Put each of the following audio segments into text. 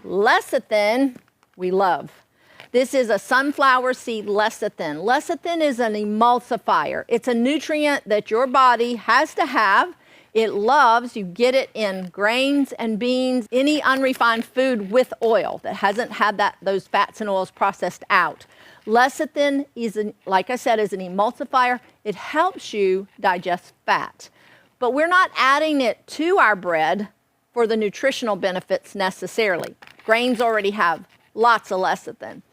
Lecithin, we love. This is a sunflower seed lecithin. Lecithin is an emulsifier. It's a nutrient that your body has to have. It loves, you get it in grains and beans, any unrefined food with oil that hasn't had those fats and oils processed out. Lecithin is, like I said, is an emulsifier. It helps you digest fat. But we're not adding it to our bread for the nutritional benefits necessarily. Grains already have lots of lecithin.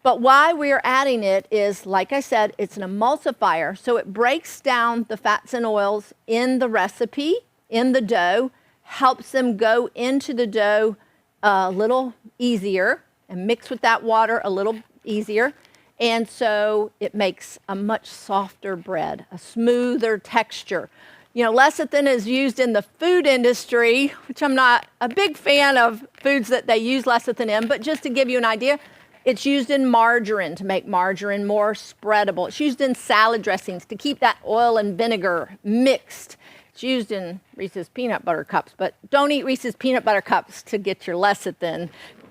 But why we're adding it is, like I said, it's an emulsifier, so it breaks down the fats and oils in the recipe, in the dough, helps them go into the dough a little easier and mix with that water a little easier. And so it makes a much softer bread, a smoother texture. You know, lecithin is used in the food industry, which I'm not a big fan of foods that they use lecithin in, but just to give you an idea, it's used in margarine to make margarine more spreadable. It's used in salad dressings to keep that oil and vinegar mixed. It's used in Reese's peanut butter cups, but don't eat Reese's peanut butter cups to get your lecithin.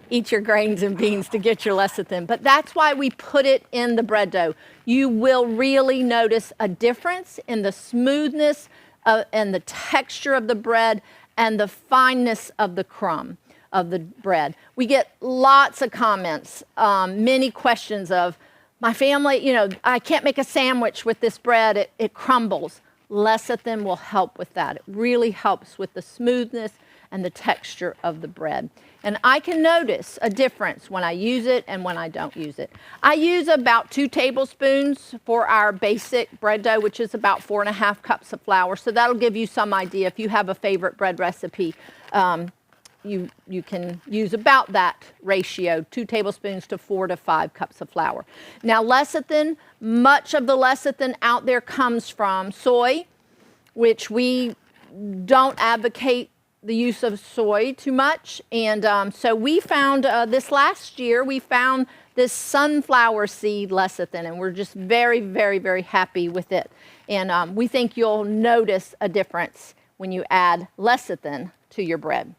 Eat your grains and beans to get your lecithin. But that's why we put it in the bread dough. You will really notice a difference in the smoothness and the texture of the bread and the fineness of the crumb of the bread. We get lots of comments, many questions of, my family, you know, I can't make a sandwich with this bread, it crumbles. Lecithin will help with that. It really helps with the smoothness and the texture of the bread. And I can notice a difference when I use it and when I don't use it. I use about 2 tablespoons for our basic bread dough, which is about 4.5 cups of flour. So that'll give you some idea. If you have a favorite bread recipe, you can use about that ratio, 2 tablespoons to 4 to 5 cups of flour. Now lecithin, much of the lecithin out there comes from soy, which we don't advocate the use of soy too much. And so we found this last year, we found this sunflower seed lecithin, and we're just very, very, very happy with it. And we think you'll notice a difference when you add lecithin to your bread.